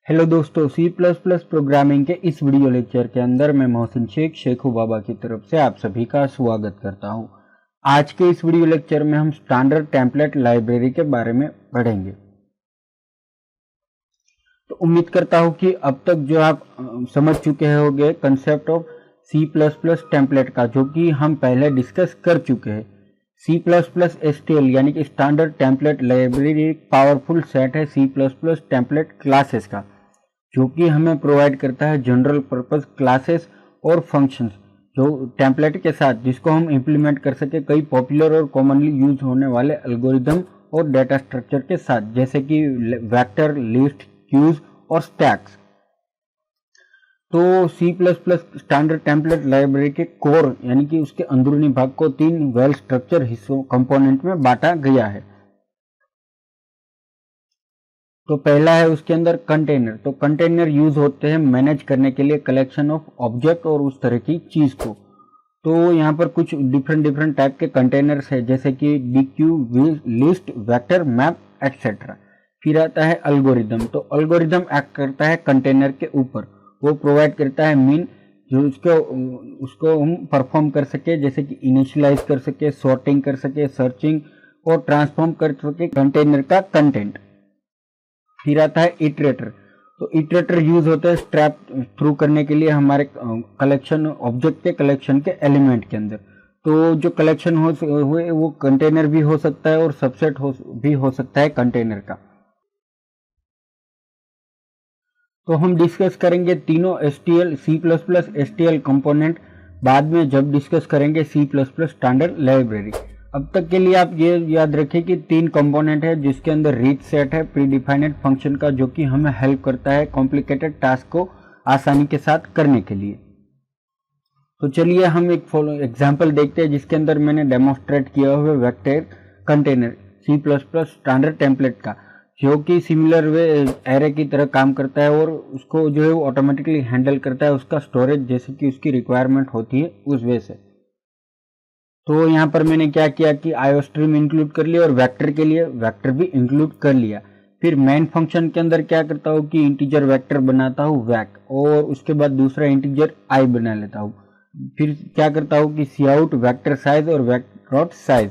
Hello दोस्तों, सी plus plus programming के इस वीडियो लेक्चर के अंदर मैं मोहसिन शेख शेखू बाबा की तरफ से आप सभी का स्वागत करता हूं। आज के इस वीडियो लेक्चर में हम स्टैंडर्ड टेम्पलेट लाइब्रेरी के बारे में पढ़ेंगे। तो उम्मीद करता हूं कि अब तक जो आप समझ चुके होंगे concept of C plus plus template का, जो कि हम पहले डिस्कस कर चुके हैं। सी प्लस प्लस STL यानी कि स्टैंडर्ड टेम्पलेट लाइब्रेरी एक पावरफुल सेट है C plus plus template classes का, जो कि हमें प्रोवाइड करता है जनरल पर्पस क्लासेस और फंक्शंस जो टेम्पलेट के साथ, जिसको हम इंप्लीमेंट कर सके कई पॉपुलर और कॉमनली यूज होने वाले एल्गोरिदम और डेटा स्ट्रक्चर के साथ, जैसे कि वेक्टर, लिस्ट, क्यूज और स्टैक्स। तो C plus plus standard template library के कोर यानी कि उसके अंदरूनी भाग को 3 वेल स्ट्रक्चर हिस्सों कंपोनेंट में बांटा गया है। तो पहला है उसके अंदर कंटेनर। तो कंटेनर यूज होते हैं मैनेज करने के लिए कलेक्शन ऑफ ऑब्जेक्ट और उस तरह की चीज को। तो यहाँ पर कुछ डिफरेंट टाइप के कंटेनर्स है, जैसे कि DQ, list, vector, map etcetera. फिर आता है एल्गोरिदम। तो एल्गोरिदम एक्ट करता है कंटेनर के ऊपर, वो प्रोवाइड करता है मीन जो उसको हम परफॉर्म कर सके, जैसे कि इनिशियलाइज कर सके, सॉर्टिंग कर सके, सर्चिंग और ट्रांसफॉर्म कर सके कंटेनर का कंटेंट। फिर आता है इटरेटर। तो इटरेटर यूज होता है स्ट्रैप थ्रू करने के लिए हमारे कलेक्शन ऑब्जेक्ट के कलेक्शन के एलिमेंट के अंदर। तो जो कलेक्शन हुए वो कंटेनर भी हो सकता है और सबसेट भी हो सकता है कंटेनर का। तो हम डिस्कस करेंगे तीनों STL C plus plus STL component बाद में, जब डिस्कस करेंगे C plus plus standard library. अब तक के लिए आप ये याद रखें कि 3 कंपोनेंट है, जिसके अंदर रीड सेट है प्रीडिफाइंड फंक्शन का, जो कि हमें हेल्प करता है कॉम्प्लिकेटेड टास्क को आसानी के साथ करने के लिए। तो चलिए हम एक एग्जाम्पल देखते हैं, जिसके अंदर मैंने डेमोन्स्ट्रेट किया हुआ vector container C plus plus standard template का, जो कि सिमिलर वे एरे की तरह काम करता है और उसको जो है वो ऑटोमेटिकली हैंडल करता है उसका स्टोरेज, जैसे कि उसकी रिक्वायरमेंट होती है उस वे से। तो यहाँ पर मैंने क्या किया कि आईओस्ट्रीम इंक्लूड कर लिया और वेक्टर के लिए वेक्टर भी इंक्लूड कर लिया। फिर मेन फंक्शन के अंदर क्या करता हूँ कि इंटीजर वेक्टर बनाता हूँ वैक, और उसके बाद दूसरा इंटीजर आई बना लेता हूँ। फिर क्या करता हूँ कि सी आउट वेक्टर साइज और वेक्टर डॉट साइज।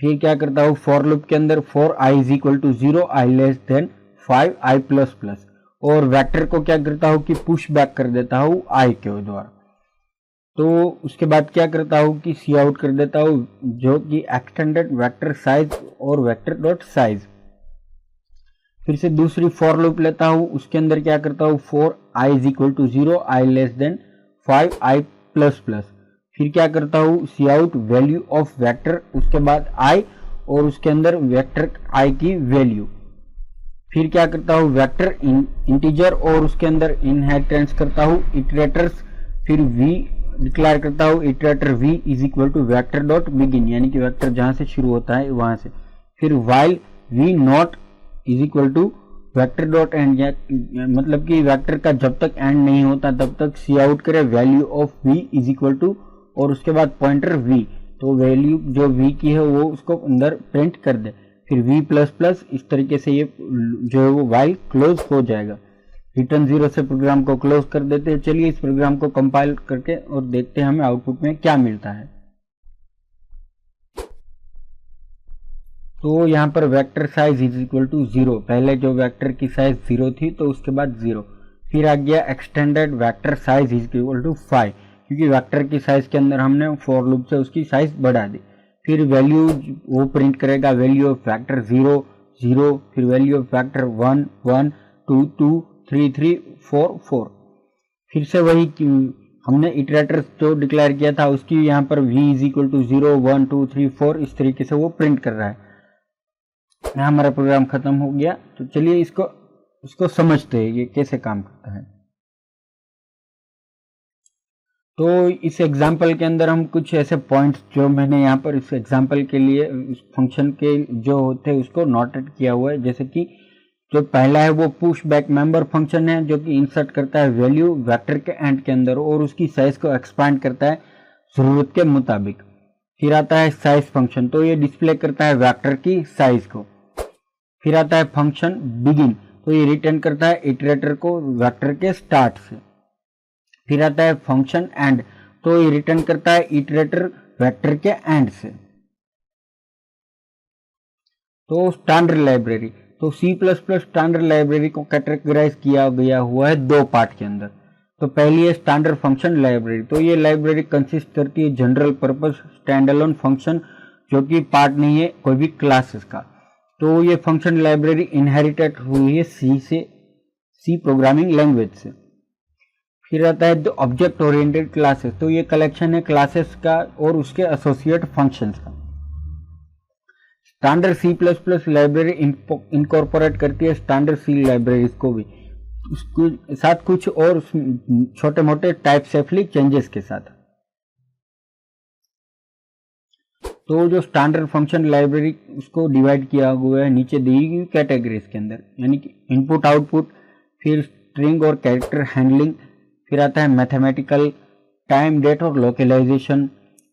फिर क्या करता हूँ फॉर लूप के अंदर for i is equal to 0, i less than 5, i plus plus, और वेक्टर को क्या करता हूँ कि पुश बैक कर देता हूँ i के द्वारा। तो उसके बाद क्या करता हूँ कि सी आउट कर देता हूँ जो कि एक्सटेंडेड वेक्टर साइज और वेक्टर डॉट साइज। फिर से दूसरी फॉर लूप लेता हूँ, उसके अंदर क्या करता हूँ for i is equal to 0, i less than 5, i plus plus. फिर क्या करता हूँ C out value of vector, उसके बाद i और उसके अंदर वेक्टर i की वैल्यू। फिर क्या करता हूँ वेक्टर इंटीजर और उसके अंदर इनहेरिटेंस करता हूँ इटरेटर्स। फिर v डिक्लेयर करता हूँ iterator v is equal to vector dot begin, यानी कि वेक्टर जहां से शुरू होता है वहां से। फिर while v not is equal to vector dot end, मतलब कि वेक्टर का जब तक एंड नहीं होता तब तक सी आउट करे value of v is equal to और उसके बाद पॉइंटर v। तो वैल्यू जो v की है वो उसको अंदर प्रिंट कर दे। फिर v प्लस प्लस, इस तरीके से ये जो है वो while क्लोज हो जाएगा। रिटर्न 0 से प्रोग्राम को क्लोज कर देते हैं। चलिए इस प्रोग्राम को कंपाइल करके और देखते हैं हमें आउटपुट में क्या मिलता है। तो यहाँ पर vector size is equal to 0, पहले जो वेक्टर की साइज 0 थी तो उसके बाद 0। फिर आ गया extended vector size is equal to 5, क्योंकि वेक्टर की साइज के अंदर हमने फॉर लूप से उसकी साइज बढ़ा दी। फिर वैल्यू वो प्रिंट करेगा वैल्यू ऑफ वेक्टर 0, 0, फिर वैल्यू ऑफ वेक्टर 1, 1, 2, 2, 3, 3, 4, 4। फिर से वही हमने इटरेटर जो डिक्लेयर किया था उसकी यहाँ पर v इज इक्वल टू 0, 1, 2, 3, 4 इस तरीके से वो प्रिंट कर रहा है। यहाँ हमारा प्रोग्राम खत्म हो गया। तो चलिए इसको समझते हैं ये कैसे काम करता है। तो इस एग्जाम्पल के अंदर हम कुछ ऐसे पॉइंट्स जो मैंने यहाँ पर इस एग्जाम्पल के लिए इस फंक्शन के जो होते हैं उसको नोटेड किया हुआ है, जैसे कि जो पहला है वो पुश बैक मेंबर फंक्शन है, जो कि इंसर्ट करता है वैल्यू वेक्टर के एंड के अंदर और उसकी साइज को एक्सपांड करता है जरूरत के मुताबिक। फिर आता है साइज फंक्शन, तो ये डिस्प्ले करता है वेक्टर की साइज को। फिर आता है फंक्शन बिगिन, तो ये रिटर्न करता है इटरेटर को वेक्टर के स्टार्ट से। फिर आता है फंक्शन एंड, तो ये रिटर्न करता है इटरेटर वेक्टर के एंड से। तो स्टैंडर्ड लाइब्रेरी, तो C++ स्टैंडर्ड लाइब्रेरी को कैटेगराइज किया गया हुआ है दो पार्ट के अंदर। तो पहली है स्टैंडर्ड फंक्शन लाइब्रेरी, तो ये लाइब्रेरी कंसिस्ट करती है general purpose stand alone function, जो कि पार्ट नहीं है कोई भी क्लासेस का। तो ये फंक्शन लाइब्रेरी इनहेरिटेड हुई है सी प्रोग्रामिंग लैंग्वेज से। फिर आता है ऑब्जेक्ट ओरिएंटेड क्लासेस, तो ये कलेक्शन है क्लासेस का और उसके एसोसिएट फंक्शंस का। स्टैंडर्ड C++ लाइब्रेरी इनकॉर्पोरेट करती है स्टैंडर्ड सी लाइब्रेरीज को भी, उसके साथ कुछ और छोटे मोटे टाइप सेफली चेंजेस के साथ। तो जो स्टैंडर्ड फंक्शन लाइब्रेरी उसको डिवाइड किया हुआ है नीचे दी गई कैटेगरीज के अंदर, यानी कि इनपुट आउटपुट, फिर स्ट्रिंग और कैरेक्टर हैंडलिंग, फिर आता है मैथमेटिकल, टाइम डेट और लोकलाइजेशन,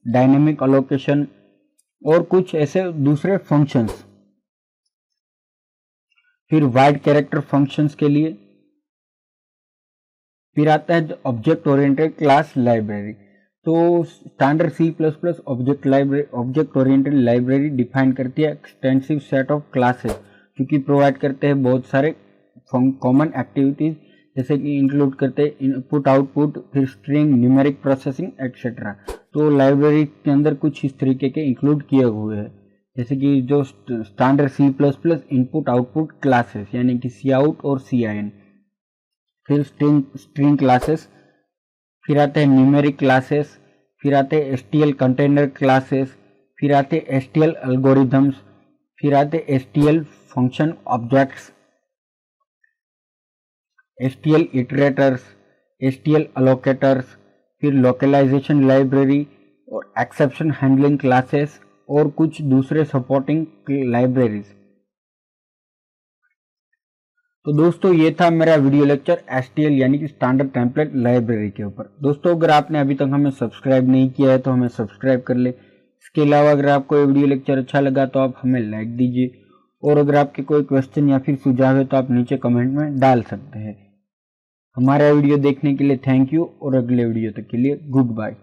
डायनेमिक अलोकेशन और कुछ ऐसे दूसरे फंक्शंस। फिर वाइड कैरेक्टर फंक्शंस के लिए। फिर आता है ऑब्जेक्ट ओरिएंटेड क्लास लाइब्रेरी, तो standard C++ object oriented library define करती है एक्सटेंसिव सेट ऑफ क्लासेस, क्योंकि प्रोवाइड करते हैं बहुत सारे कॉमन एक्टिविटीज, जैसे कि इंक्लूड करते हैं इनपुट आउटपुट, फिर स्ट्रिंग, न्यूमेरिक प्रोसेसिंग एक्सेट्रा। तो लाइब्रेरी के अंदर कुछ इस तरीके के इंक्लूड किए हुए हैं, जैसे कि जो standard C++ input output classes, यानी कि Cout और Cin, फिर स्ट्रिंग क्लासेस, फिर आते हैं न्यूमेरिक क्लासेस, फिर आते हैं STL कंटेनर क्लासेस, फिर आते हैं STL एल्गोरिथम्स, फिर आते हैं STL function objects, STL इटरेटर्स, STL अलोकेटर्स, फिर लोकलाइजेशन लाइब्रेरी और एक्सेप्शन हैंडलिंग क्लासेस और कुछ दूसरे सपोर्टिंग लाइब्रेरीज। तो दोस्तों ये था मेरा वीडियो लेक्चर STL यानी कि स्टैंडर्ड टेम्पलेट लाइब्रेरी के ऊपर। दोस्तों अगर आपने अभी तक हमें सब्सक्राइब नहीं किया है तो हमें सब्सक्राइब कर ले। इसके अलावा अगर आपको ये वीडियो लेक्चर अच्छा लगा तो आप हमें लाइक दीजिए, और अगर आपके कोई क्वेश्चन या फिर सुझाव है तो आप नीचे कमेंट में डाल सकते हैं। हमारा वीडियो देखने के लिए थैंक यू, और अगले वीडियो तक के लिए गुड बाय।